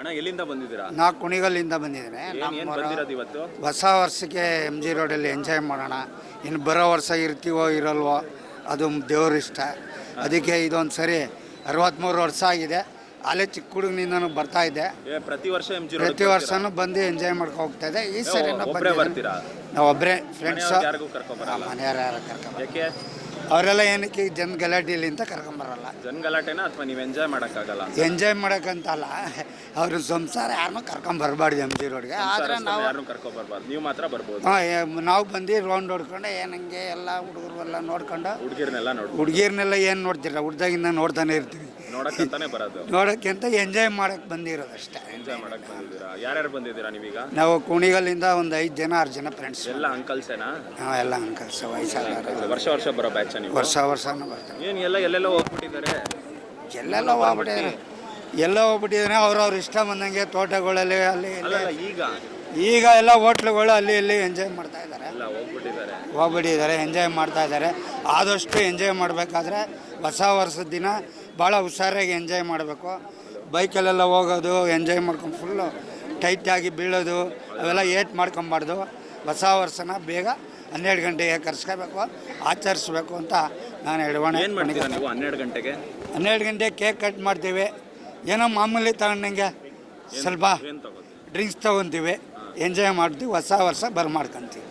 ಅಣ್ಣ ಎಲ್ಲಿಂದ ಬಂದಿದ್ದೀರಾ? ನಾ ಕುಣಿಗಲ್ಲಿಂದ ಬಂದಿದ್ದೇನೆ. ಏನು ಬಂದಿರೋದು ಇವತ್ತು? ಹೊಸ ವರ್ಷಕ್ಕೆ ಎಮ್ ಜಿ ರೋಡಲ್ಲಿ ಎಂಜಾಯ್ ಮಾಡೋಣ. ಇನ್ನು ಬರೋ ವರ್ಷ ಇರ್ತೀವೋ ಇರಲ್ವೋ ಅದು ದೇವ್ರ ಇಷ್ಟ. ಅದಕ್ಕೆ ಇದೊಂದು ಸರಿ 63 ವರ್ಷ ಆಗಿದೆ. ಅಲ್ಲೇ ಚಿಕ್ಕ ಹುಡುಗನಿಂದನೂ ಬರ್ತಾ ಇದ್ದೆ. ಪ್ರತಿ ವರ್ಷ ಪ್ರತಿ ವರ್ಷನೂ ಬಂದು ಎಂಜಾಯ್ ಮಾಡ್ಕೊ ಹೋಗ್ತಾ ಇದೆ. ಈ ಸರಿ ಬರ್ತೀರಾ? ನಾವು ಒಬ್ಬರೇ ಫ್ರೆಂಡ್ಸ್, ಯಾರಿಗೂ ಕರ್ಕೊಂಬರಲ್ಲ? ಮನೆಯವ್ರು ಯಾರು ಕರ್ಕೊಂಬ. ಯಾಕೆ? ಅವರೆಲ್ಲ ಏನಕ್ಕೆ ಜನ ಗಲಾಟೆಲಿ ಅಂತ ಕರ್ಕೊಂಬರಲ್ಲ. ಜನ ಗಲಾಟೆನಾ ಅಥವಾ ನೀವು ಎಂಜಾಯ್ ಮಾಡೋಕ್ಕಾಗಲ್ಲ? ಎಂಜಾಯ್ ಮಾಡೋಕ್ಕಂತಲ್ಲ, ಅವ್ರ ಸಂಸಾರ ಯಾರನ್ನೂ ಕರ್ಕೊಂಬರ್ಬಾರ್ದು ಎಮ್ ಜಿ ರೋಡ್ಗೆ. ಆದರೆ ನಾವು ಯಾರನ್ನೂ ಕರ್ಕೊಂಬರ್ಬಾರ್ದು, ನೀವು ಮಾತ್ರ ಬರ್ಬೋದು. ನಾವು ಬಂದು ರೌಂಡ್ ಹೊಡ್ಕೊಂಡು ಏನಂಗೆ ಎಲ್ಲ ಹುಡುಗರೆಲ್ಲ ನೋಡ್ಕೊಂಡು ಹುಡುಗಿರ್ನೆಲ್ಲ ಹುಡುಗಿರ್ನೆಲ್ಲ ಏನು ನೋಡ್ತೀರ, ಹುಡ್ದಾಗಿಂದ ನೋಡ್ತಾನೆ ಇರ್ತೀವಿ. ನೋಡಕ್ಕಂತಾನೆ ಬರೋದು? ನೋಡೋಕ್ಕೆ ಅಂತ ಎಂಜಾಯ್ ಮಾಡಕ್ಕೆ ಬಂದಿರೋದು ಅಷ್ಟೇ. ಎಂಜಾಯ್ ಮಾಡಕ್ಕೆ ಬಂದಿದ್ದೀರಾ? ಯಾರ್ಯಾರು ಬಂದಿದ್ದೀರಾ ನೀವೀಗ? ನಾವು ಕುಣಿಗಲ್ಲಿಂದ ಒಂದು 5 ಜನ 6 ಜನ ಫ್ರೆಂಡ್ಸ್. ಎಲ್ಲ ಅಂಕಲ್ಸೇನಾ? ಹಾಂ, ಎಲ್ಲ ಅಂಕಲ್ಸ್, ವಯಸ್ಸಾಗ ವರ್ಷ ವರ್ಷ ಬರೋ ಬ್ಯಾಚ್ ನೀವು? ವರ್ಷನೂ ಬರ್ತಾರೆ. ಏನು ಎಲ್ಲೆಲ್ಲ ಹೋಗ್ಬಿಟ್ಟಿದ್ದಾರೆ? ಎಲ್ಲೆಲ್ಲ ಹೋಗ್ಬಿಟ್ಟಿದ್ದಾನೆ. ಅವ್ರವ್ರ ಇಷ್ಟ ಬಂದಂಗೆ ತೋಟಗಳಲ್ಲಿ ಅಲ್ಲಿ ಈಗ ಎಲ್ಲ ಹೋಟ್ಲುಗಳು ಅಲ್ಲಿ ಇಲ್ಲಿ ಎಂಜಾಯ್ ಮಾಡ್ತಾ ಇದ್ದಾರೆ. ಹೋಗ್ಬಿಟ್ಟಿದ್ದಾರೆ, ಎಂಜಾಯ್ ಮಾಡ್ತಾ ಇದ್ದಾರೆ. ಆದಷ್ಟು ಎಂಜಾಯ್ ಮಾಡಬೇಕಾದ್ರೆ ಹೊಸ ವರ್ಷದ ದಿನ ಭಾಳ ಹುಷಾರಾಗಿ ಎಂಜಾಯ್ ಮಾಡಬೇಕು. ಬೈಕಲ್ಲೆಲ್ಲ ಹೋಗೋದು, ಎಂಜಾಯ್ ಮಾಡ್ಕೊಂಡು ಫುಲ್ಲು ಟೈಟಾಗಿ ಬೀಳೋದು ಅವೆಲ್ಲ ಏಟ್ ಮಾಡ್ಕೊಬಾರ್ದು. ಹೊಸ ವರ್ಷನ ಬೇಗ 12 ಗಂಟೆಗೆ ಕರ್ಸ್ಕೋಬೇಕು, ಆಚರಿಸ್ಬೇಕು ಅಂತ ನಾನು ಹೇಳ್ಬೋಣ. 12 ಗಂಟೆಗೆ ಕೇಕ್ ಕಟ್ ಮಾಡ್ತೀವಿ. ಏನೋ ಮಾಮೂಲಿ ತಗೊಂಡಂಗೆ ಸ್ವಲ್ಪ ಡ್ರಿಂಕ್ಸ್ ತೊಗೊತೀವಿ, ಎಂಜಾಯ್ ಮಾಡ್ತೀವಿ, ಹೊಸ ವರ್ಷ ಮಾಡ್ಕೊತೀವಿ.